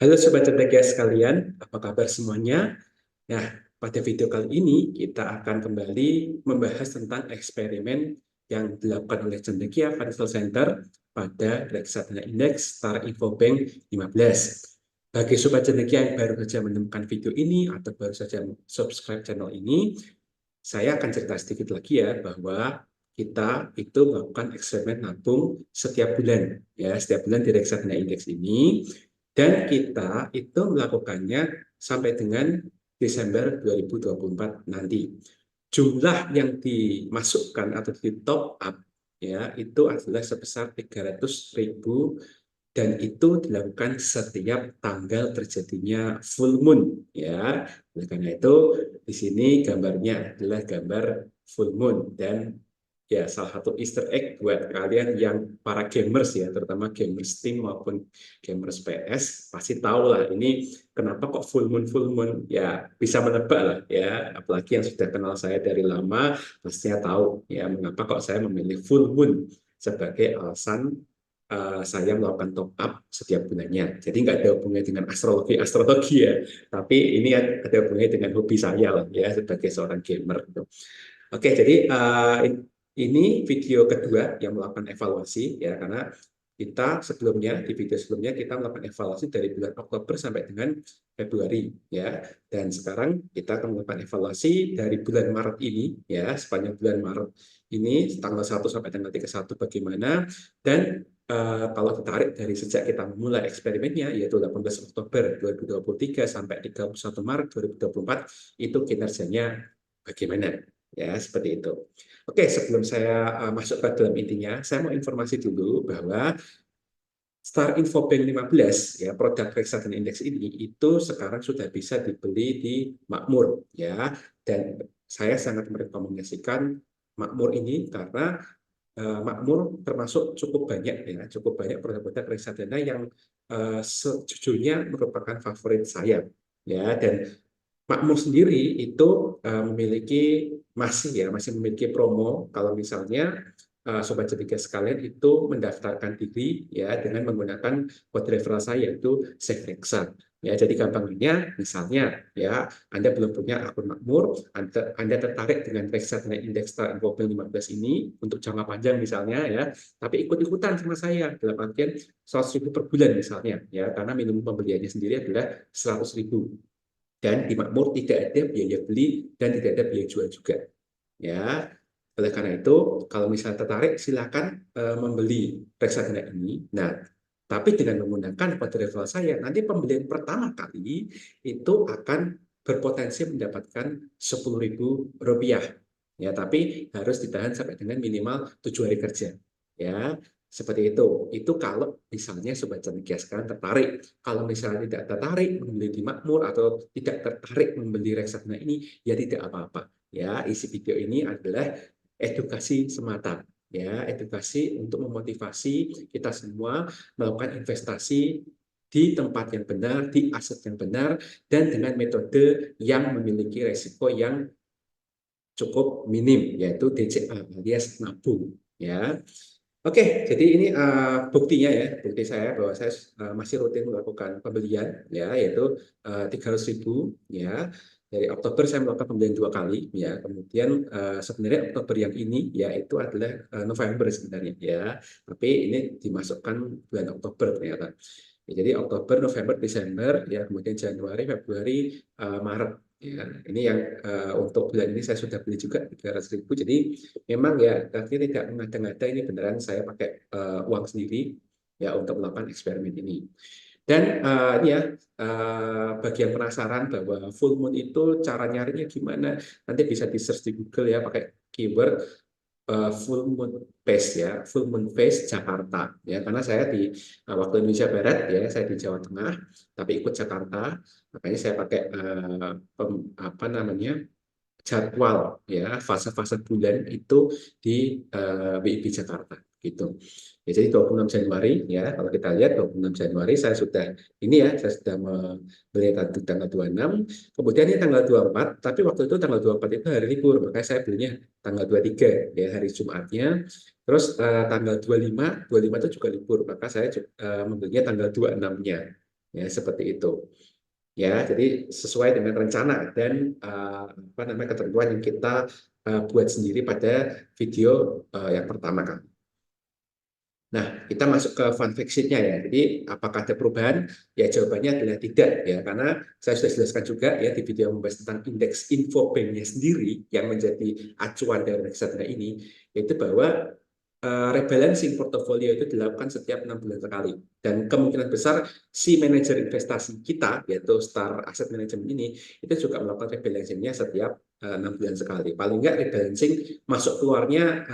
Halo Sobat Cendekia sekalian, apa kabar semuanya? Nah, pada video kali ini kita akan kembali membahas tentang eksperimen yang dilakukan oleh Cendekia Financial Center pada reksadana indeks Star Info Bank 15. Bagi Sobat Cendekia yang baru saja menemukan video ini atau baru saja subscribe channel ini, saya akan cerita sedikit lagi ya bahwa kita itu melakukan eksperimen nabung setiap bulan ya setiap bulan di reksadana indeks ini, dan kita itu melakukannya sampai dengan Desember 2024 nanti. Jumlah yang dimasukkan atau di top up ya itu adalah sebesar 300.000, dan itu dilakukan setiap tanggal terjadinya full moon ya. Oleh karena itu di sini gambarnya adalah gambar full moon, dan ya salah satu Easter egg buat kalian yang para gamers ya, terutama gamers Steam maupun gamers PS pasti tahu lah ini kenapa kok full moon ya, bisa menebak lah ya, apalagi yang sudah kenal saya dari lama pastinya tahu ya mengapa kok saya memilih full moon sebagai alasan saya melakukan top up setiap bulannya. Jadi nggak ada hubungannya dengan astrologi ya, tapi ini ada hubungannya dengan hobi saya lah ya sebagai seorang gamer. Oke, jadi ini video kedua yang melakukan evaluasi ya, karena kita sebelumnya di video sebelumnya kita melakukan evaluasi dari bulan Oktober sampai dengan Februari ya, dan sekarang kita akan melakukan evaluasi dari bulan Maret ini ya, sepanjang bulan Maret ini tanggal 1 sampai tanggal 31 bagaimana, dan kalau ditarik dari sejak kita memulai eksperimennya yaitu 18 Oktober 2023 sampai 31 Maret 2024 itu kinerjanya bagaimana ya, seperti itu. Oke, sebelum saya masuk ke dalam intinya, saya mau informasi dulu bahwa Star Info Bank 15 ya, produk reksadana indeks ini itu sekarang sudah bisa dibeli di Makmur ya, dan saya sangat merekomendasikan Makmur ini karena Makmur termasuk cukup banyak produk-produk reksadana yang sejujurnya merupakan favorit saya ya. Dan Makmur sendiri itu masih memiliki promo kalau misalnya sobat cerdik sekalian itu mendaftarkan diri ya dengan menggunakan kode referral saya yaitu SafeReksa. Ya, jadi gampangnya misalnya ya Anda belum punya akun Makmur, Anda tertarik dengan reksadana indeks Infobel 15 ini untuk jangka panjang misalnya ya, tapi ikut-ikutan sama saya dalam artian 100.000 per bulan misalnya ya, karena minimum pembeliannya sendiri adalah 100.000, dan di Makmur tidak ada biaya beli dan tidak ada biaya jual juga ya. Oleh karena itu kalau misalnya tertarik silakan membeli reksadana ini. Nah, tapi dengan menggunakan kode referral saya nanti pembelian pertama kali itu akan berpotensi mendapatkan Rp10.000 ya, tapi harus ditahan sampai dengan minimal 7 hari kerja ya, seperti itu kalau misalnya sobat cendekia sekarang tertarik. Kalau misalnya tidak tertarik membeli di Makmur atau tidak tertarik membeli reksadana ini ya tidak apa-apa ya. Isi video ini adalah edukasi semata ya, edukasi untuk memotivasi kita semua melakukan investasi di tempat yang benar, di aset yang benar, dan dengan metode yang memiliki resiko yang cukup minim, yaitu DCA alias nabung ya. Oke, jadi ini buktinya ya, bukti saya bahwa saya masih rutin melakukan pembelian ya, yaitu 300.000 ya. Dari Oktober saya melakukan pembelian 2 kali ya. Kemudian sebenarnya Oktober yang ini ya itu adalah November sebenarnya ya, tapi ini dimasukkan bulan Oktober ternyata. Ya, jadi Oktober, November, Desember ya, kemudian Januari, Februari, Maret. Ya, ini yang untuk bulan ini saya sudah beli juga 300.000. Jadi memang ya artinya tidak mengada-ngada, ini beneran saya pakai uang sendiri ya untuk melakukan eksperimen ini. Dan ya bagi yang penasaran bahwa full moon itu cara nyarinya gimana, nanti bisa di search di Google ya pakai keyword full moon phase ya, full moon phase Jakarta ya, karena saya di waktu Indonesia Barat ya, saya di Jawa Tengah tapi ikut Jakarta, makanya saya pakai apa namanya jadwal ya fase-fase bulan itu di WIB Jakarta gitu. Ya, jadi 26 Januari ya, kalau kita lihat 26 Januari saya sudah ini ya, saya sudah membeli tanggal 26, kemudian ini tanggal 24, tapi waktu itu tanggal 24 itu hari libur, makanya saya belinya tanggal 23 ya, hari Jumatnya. Terus tanggal 25 itu juga libur, maka saya membelinya tanggal 26-nya. Ya, seperti itu. Ya, jadi sesuai dengan rencana dan apa namanya ketentuan yang kita buat sendiri pada video yang pertama kali. Nah, kita masuk ke fun fact sheet-nya ya. Jadi, apakah ada perubahan? Ya, jawabannya adalah tidak ya, karena saya sudah jelaskan juga ya di video yang membahas tentang indeks Infobank-nya sendiri yang menjadi acuan dari reksadana ini, yaitu bahwa rebalancing portofolio itu dilakukan setiap 6 bulan sekali. Dan kemungkinan besar si manajer investasi kita, yaitu Star Asset Management ini, itu juga melakukan rebalancing-nya setiap 6 bulan sekali. Paling nggak rebalancing masuk keluarnya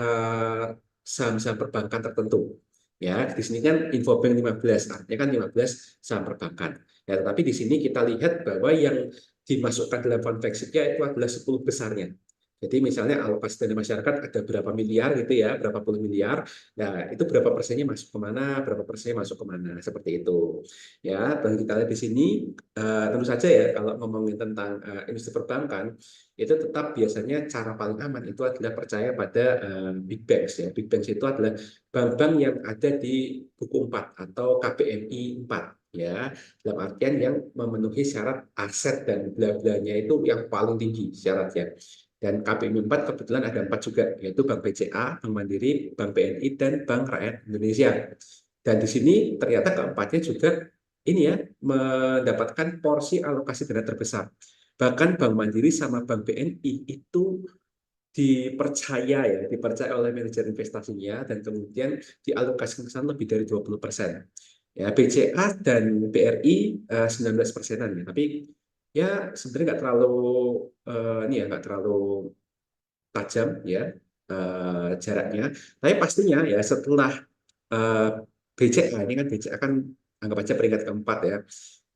saham-saham perbankan tertentu. Ya, di sini kan Infobank 15, artinya kan 15 saham perbankan. Ya, tetapi di sini kita lihat bahwa yang dimasukkan dalam fund fact sheet-nya itu adalah 10 besarnya. Jadi misalnya alokasi dana masyarakat ada berapa miliar gitu ya, berapa puluh miliar. Nah, itu berapa persennya masuk kemana, berapa persennya masuk kemana, seperti itu. Ya, dan kita lihat di sini, tentu saja ya, kalau ngomongin tentang industri perbankan, itu tetap biasanya cara paling aman itu adalah percaya pada big banks ya. Big banks itu adalah bank-bank yang ada di buku 4 atau KPMI 4 ya, dalam artian yang memenuhi syarat aset dan bla-blanya itu yang paling tinggi syaratnya. Dan KPMI 4 kebetulan ada 4 juga, yaitu Bank BCA, Bank Mandiri, Bank BNI, dan Bank Rakyat Indonesia. Dan di sini ternyata keempatnya juga ini ya, mendapatkan porsi alokasi dana terbesar. Bahkan Bank Mandiri sama Bank BNI itu dipercaya oleh manajer investasinya dan kemudian dialokasikan ke sana lebih dari 20%. Ya, BCA dan BRI 19%-an ya, tapi ya sebenarnya nggak terlalu ini ya nggak terlalu tajam ya jaraknya. Tapi pastinya ya setelah eh, BCA ini kan BCA kan anggap aja peringkat keempat ya.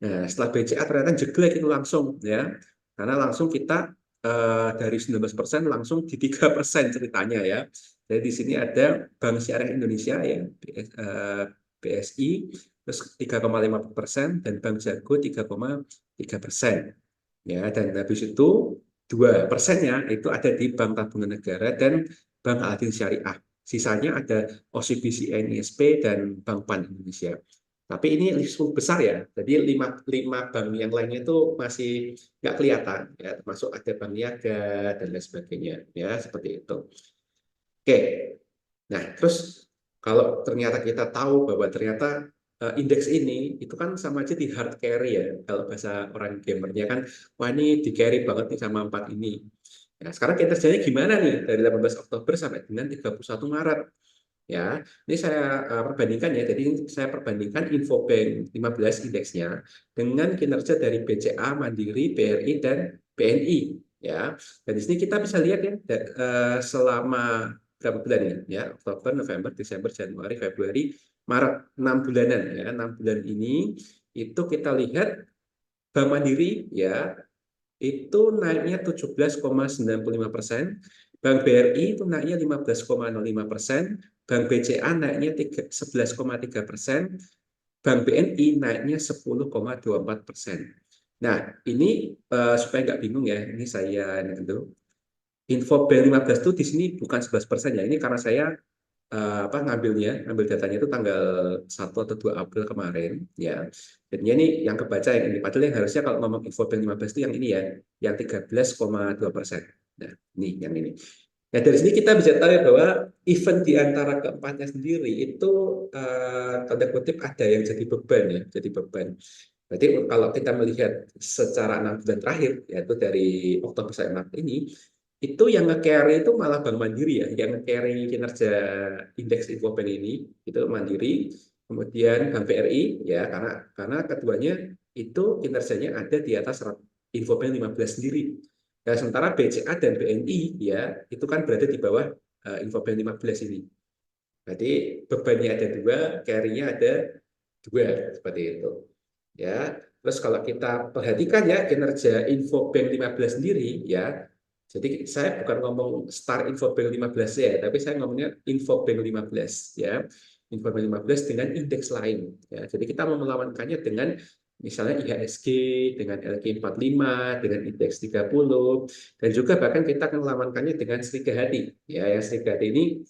Nah, setelah BCA ternyata jeglek itu langsung ya. Karena langsung kita dari 19% langsung di 3% ceritanya ya. Jadi di sini ada Bank Syariah Indonesia ya, BSI, terus 3,5% dan Bank Jago 3,3%. Ya, dan habis itu 2%-nya itu ada di Bank Tabungan Negara dan Bank Alin Syariah. Sisanya ada OCBC, NISP, dan Bank Pan Indonesia. Tapi ini list besar ya, jadi lima bank yang lainnya itu masih nggak kelihatan, ya, termasuk ada Bank Niaga dan lain sebagainya, ya seperti itu. Oke, nah terus kalau ternyata kita tahu bahwa ternyata indeks ini itu kan sama aja di hard carry ya, kalau bahasa orang gamernya kan, wah ini di carry banget nih sama 4 ini. Nah, sekarang kinerjanya gimana nih dari 18 Oktober sampai dengan 31 Maret? Ya, ini saya perbandingkan ya. Jadi saya perbandingkan Infobank 15 indeksnya dengan kinerja dari BCA, Mandiri, BRI dan BNI ya. Dan di sini kita bisa lihat ya selama berapa bulan ini ya, Oktober, November, Desember, Januari, Februari, Maret, 6 bulanan ya. 6 bulan ini itu kita lihat Bank Mandiri ya itu naiknya 17,95%, Bank BRI itu naiknya 15,05%, Bank BCA naiknya 11,3%, Bank BNI naiknya 10,24%. Nah, ini supaya nggak bingung ya, ini saya itu info B15 itu di sini bukan 11% ya, ini karena saya apa ngambil datanya itu tanggal 1 atau 2 April kemarin ya. Jadinya ini yang kebaca yang ini. Padahal yang harusnya kalau ngomong Infobank 15 itu yang ini ya, yang 13,2%. Nah, ini yang ini. Nah, dari sini kita bisa tahu ya bahwa event di antara keempatnya sendiri itu tanda kutip ada yang jadi beban ya, jadi beban. Berarti kalau kita melihat secara 6 bulan terakhir, yaitu dari Oktober sampai Maret ini, itu yang nge-carry itu malah Bank Mandiri ya, yang nge-carry kinerja indeks Infobank ini, itu Mandiri, kemudian Bank BRI, ya, karena keduanya itu kinerjanya ada di atas Infobank 15 sendiri. Nah, sementara BCA dan BNI, ya, itu kan berada di bawah Infobank 15 ini. Berarti bebannya ada dua, carry-nya ada dua, seperti itu. Ya, terus kalau kita perhatikan ya kinerja Infobank 15 sendiri ya. Jadi saya bukan ngomong Star Infobank 15 ya, tapi saya ngomongnya Infobank 15 ya. Infobank 15 dengan indeks lain ya. Jadi kita mau melawankannya dengan misalnya IHSG, dengan LQ45, dengan indeks 30, dan juga bahkan kita akan melawankannya dengan Serikahati. Ya, yang Serikahati ini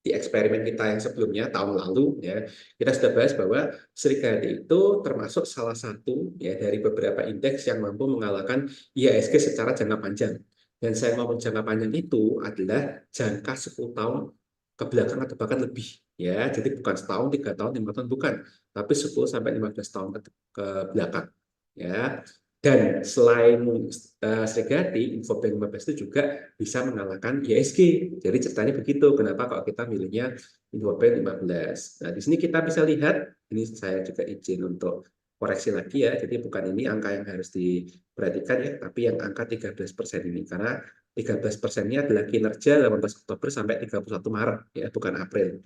di eksperimen kita yang sebelumnya tahun lalu ya, kita sudah bahas bahwa Serikandi itu termasuk salah satu ya dari beberapa indeks yang mampu mengalahkan IHSG secara jangka panjang. Dan saya ngomong jangka panjang itu adalah jangka 10 tahun ke belakang atau bahkan lebih ya. Jadi bukan setahun, 3 tahun, 5 tahun bukan, tapi 10 sampai 15 tahun ke belakang ya. Dan selain Srigati, Infobank 15 itu juga bisa mengalahkan ISG. Jadi ceritanya begitu. Kenapa kalau kita milihnya Infobank 15? Nah, di sini kita bisa lihat, ini saya juga izin untuk koreksi lagi ya. Jadi bukan ini angka yang harus diperhatikan ya, tapi yang angka 13% ini. Karena 13%-nya adalah kinerja 18 Oktober sampai 31 Maret ya, bukan April.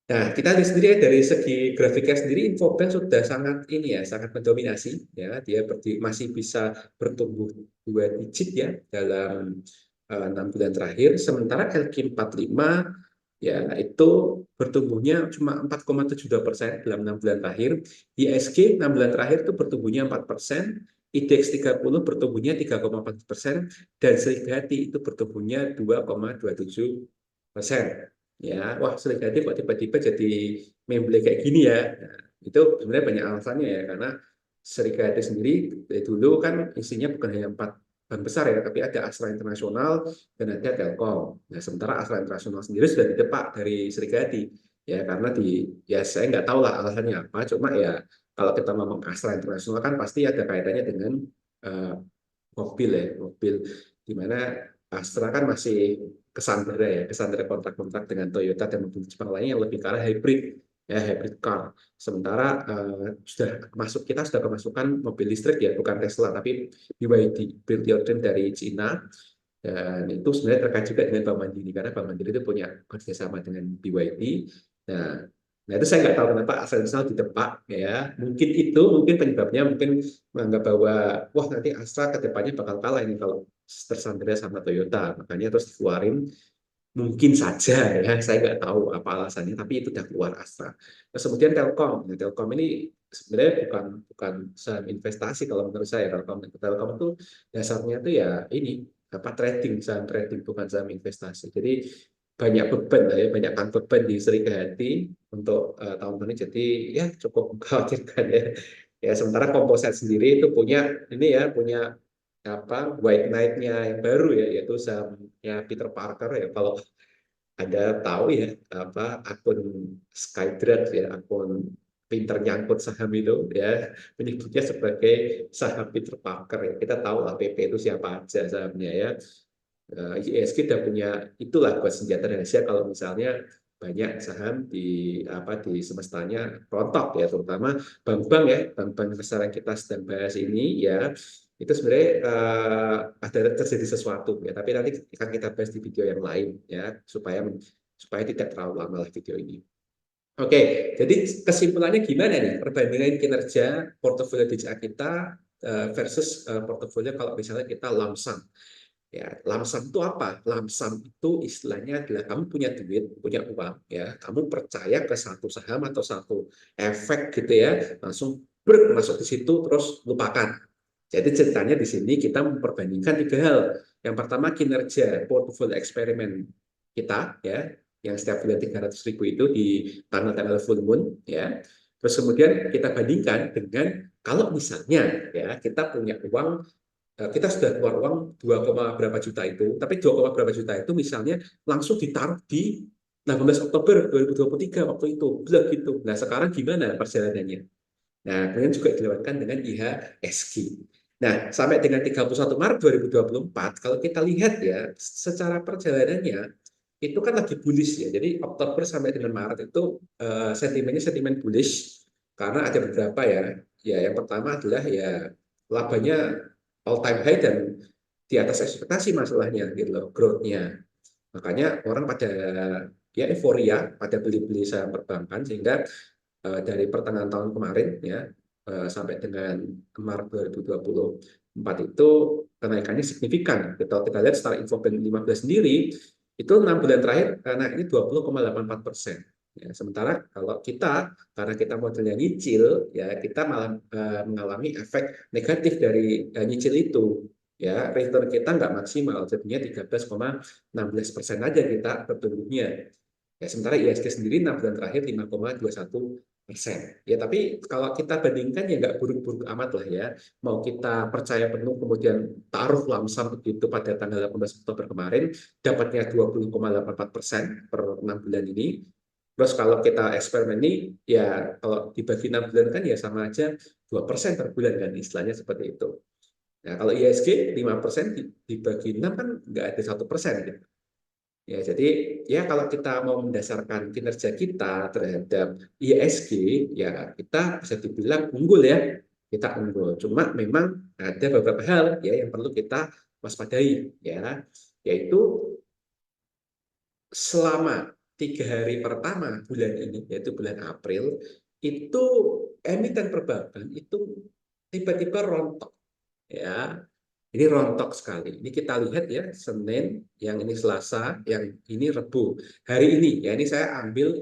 Nah, kita lihat sendiri ya, dari segi grafiknya sendiri, Infobank sudah sangat ini ya, sangat mendominasi ya. Dia masih bisa bertumbuh 2 digit ya dalam 6 bulan terakhir. Sementara LQ45 ya itu bertumbuhnya cuma 4,72% dalam 6 bulan terakhir. ISG 6 bulan terakhir itu bertumbuhnya 4%, IDX 30 bertumbuhnya 3,4%, dan Serigati itu bertumbuhnya 2,27%. Ya, wah Serigati kok tiba-tiba jadi memble kayak gini ya. Nah, itu sebenarnya banyak alasannya ya, karena Serigati sendiri dari dulu kan isinya bukan hanya 4 bank besar ya, tapi ada Astra Internasional dan ada Telkom. Nah, sementara Astra Internasional sendiri sudah didepak dari Serigati ya, karena ya saya nggak tahu lah alasannya apa, cuma ya kalau kita ngomong Astra Internasional kan pasti ada kaitannya dengan uh, mobil ya, mobil di mana Astra kan masih kesandera kontrak-kontrak dengan Toyota dan mobil Jepang lainnya yang lebih ke arah hybrid ya, hybrid car. Sementara kita sudah kemasukan mobil listrik ya, bukan Tesla tapi BYD, Build Your Dream dari Cina. Dan itu sebenarnya terkait juga dengan Bank Mandiri, karena Bank Mandiri itu punya kerjasama dengan BYD. Nah, nah itu saya nggak tahu kenapa Astra didepak ya. Mungkin penyebabnya mungkin menganggap bahwa wah nanti Astra ke depannya bakal kalah ini kalau tersandera sama Toyota. Makanya terus dikeluarin, mungkin saja ya, saya nggak tahu apa alasannya, tapi itu udah keluar Astra. Terus kemudian Telkom. Nah, Telkom ini sebenarnya bukan saham investasi kalau menurut saya. Telkom itu dasarnya itu ya ini apa, trading, saham trading, bukan saham investasi. Jadi banyak beban ya, banyak beban di Serikandi untuk tahun ini. Jadi ya cukup mengkhawatirkan ya. Ya sementara Komposit sendiri itu punya apa White Knight-nya yang baru ya, yaitu sahamnya Peter Parker ya. Kalau ada tahu ya apa akun Skydraft ya, akun pinter nyangkut saham itu ya, menyebutnya sebagai saham Peter Parker ya. Kita tahu lah PP itu siapa aja sahamnya ya. ISG udah punya itulah buat senjata rahasia kalau misalnya banyak saham di semestanya rontok ya, terutama bank-bank ya, bank-bank besar yang kita sedang bahas ini ya, itu sebenarnya ada terjadi sesuatu ya, tapi nanti akan kita bahas di video yang lain ya, supaya tidak terlalu lama lah video ini. Oke, jadi kesimpulannya gimana nih perbandingan kinerja portofolio DCA kita versus portofolio kalau misalnya kita lump sum. Ya, lamsam itu apa? Lamsam itu istilahnya adalah kamu punya duit, punya uang, ya, kamu percaya ke satu saham atau satu efek gitu ya, langsung masuk di situ terus lupakan. Jadi ceritanya di sini kita memperbandingkan 3 hal. Yang pertama kinerja portfolio eksperimen kita, ya, yang setiap bulan 300.000 itu di tanggal-tanggal full moon, ya. Terus kemudian kita bandingkan dengan kalau misalnya ya kita punya uang, kita sudah keluar uang 2, berapa juta itu, tapi 2, berapa juta itu misalnya langsung ditaruh di 18 Oktober 2023 waktu itu, blek gitu. Nah, sekarang gimana perjalanannya? Nah, kemudian juga dilewatkan dengan IHSG. Nah, sampai dengan 31 Maret 2024, kalau kita lihat ya, secara perjalanannya, itu kan lagi bullish ya. Jadi Oktober sampai dengan Maret itu sentimennya sentimen bullish, karena ada beberapa ya. Ya, yang pertama adalah ya labanya all time high dan di atas ekspektasi masalahnya gitu loh, growth-nya. Makanya orang pada ya euforia, pada beli-beli saham perbankan, sehingga dari pertengahan tahun kemarin ya sampai dengan Maret 2024 itu kenaikannya signifikan. Kita lihat secara Infobank 15 sendiri itu 6 bulan terakhir naiknya 20,84%. Ya, sementara kalau karena kita modelnya nyicil, ya kita malah mengalami efek negatif dari nyicil itu. Ya, return kita nggak maksimal, jadinya 13,16% aja kita bertumbuhnya. Ya, sementara IHSG sendiri 6 bulan terakhir 5,21%. Ya, tapi kalau kita bandingkan ya nggak buruk-buruk amat lah ya. Mau kita percaya penuh kemudian taruh lamsam begitu pada tanggal 18 Oktober kemarin, dapatnya 20,84% per 6 bulan ini. Terus kalau kita eksperimen ini, ya kalau dibagi 6 bulan kan ya sama aja 2% per bulan kan, istilahnya seperti itu. Nah, kalau IHSG 5% dibagi 6 kan nggak ada 1%. Gitu. Ya, jadi ya kalau kita mau mendasarkan kinerja kita terhadap ISG, ya kita bisa dibilang unggul ya, kita unggul. Cuma memang ada beberapa hal ya yang perlu kita waspadai ya, yaitu selama 3 hari pertama bulan ini, yaitu bulan April, itu emiten perbankan itu tiba-tiba rontok ya. Ini rontok sekali. Ini kita lihat ya, Senin, yang ini Selasa, yang ini Rebu. Hari ini, ya ini saya ambil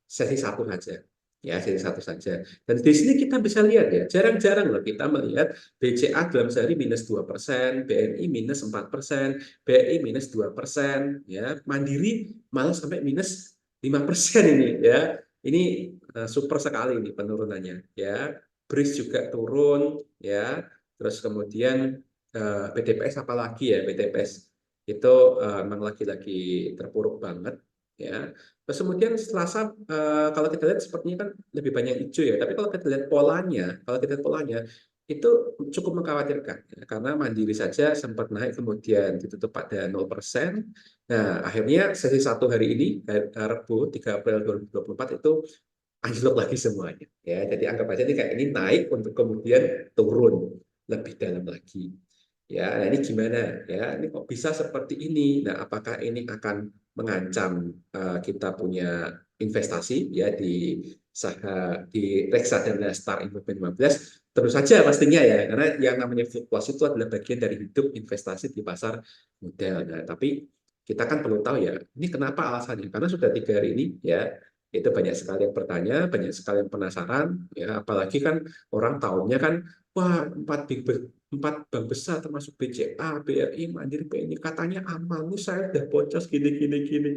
sesi satu saja. Ya, sesi satu saja. Dan di sini kita bisa lihat ya, jarang-jarang loh kita melihat BCA dalam sehari minus 2%, BNI minus 4%, BRI minus 2%, ya, Mandiri malah sampai minus 5% ini ya. Ini super sekali ini penurunannya ya. BRIS juga turun ya. Terus kemudian BTPS apalagi ya, BTPS itu memang lagi-lagi terpuruk banget ya. Terus kemudian Selasa kalau kita lihat sepertinya kan lebih banyak hijau ya, tapi kalau kita lihat polanya itu cukup mengkhawatirkan ya, karena Mandiri saja sempat naik kemudian ditutup pada 0%. Nah, akhirnya sesi satu hari ini Rabu 3 April 2024 itu anjlok lagi semuanya ya. Jadi anggap aja ini kayak ini naik untuk kemudian turun lebih dalam lagi. Ya, nah ini gimana ya? Ini kok bisa seperti ini? Nah, apakah ini akan mengancam kita punya investasi ya di saham di reksadana Star Investment 15? Terus saja pastinya ya, karena yang namanya fluktuasi itu adalah bagian dari hidup investasi di pasar modal. Nah, tapi kita kan perlu tahu ya, ini kenapa alasannya? Karena sudah 3 hari ini ya, itu banyak sekali yang bertanya, banyak sekali yang penasaran, ya apalagi kan orang tahunya kan, wah empat bank besar termasuk BCA, BRI, Mandiri, BNI katanya aman nih saya udah boncos gini gini gini.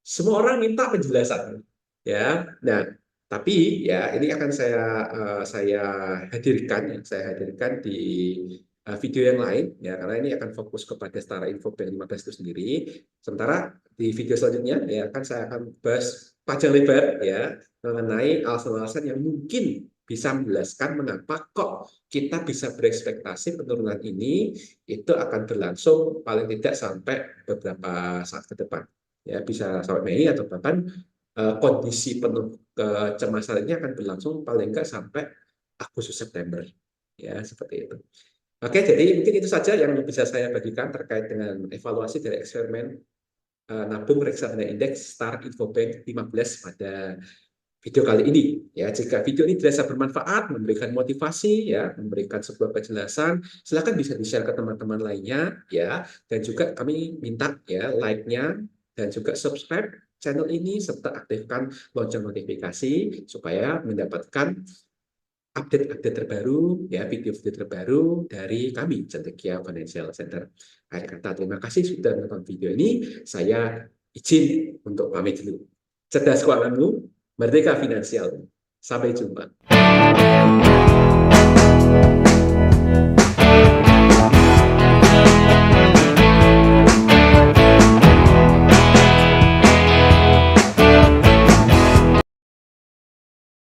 Semua orang minta penjelasan, ya. Nah, tapi ya ini akan saya hadirkan ya, saya hadirkan di video yang lain ya karena ini akan fokus kepada Setara Info Bank 15 itu sendiri. Sementara di video selanjutnya ya kan saya akan bahas panjang lebar ya mengenai alasan-alasan yang mungkin bisa menjelaskan mengapa kok kita bisa berekspektasi penurunan ini itu akan berlangsung paling tidak sampai beberapa saat ke depan. Ya, bisa sampai Mei atau bahkan kondisi penuh kecemasan ini akan berlangsung paling enggak sampai Agustus September. Ya, seperti itu. Oke, jadi mungkin itu saja yang bisa saya bagikan terkait dengan evaluasi dari eksperimen nabung reksadana indeks Star Infobank 15 pada video kali ini. Ya, jika video ini dirasa bermanfaat, memberikan motivasi, ya, memberikan sebuah penjelasan, silakan bisa di-share ke teman-teman lainnya, ya. Dan juga kami minta ya like-nya dan juga subscribe channel ini serta aktifkan lonceng notifikasi supaya mendapatkan update-update terbaru, ya video-video terbaru dari kami, Cendekia Financial Center. Akhir kata, terima kasih sudah menonton video ini. Saya izin untuk pamit dulu. Cerdas keuanganmu, merdeka finansial. Sampai jumpa.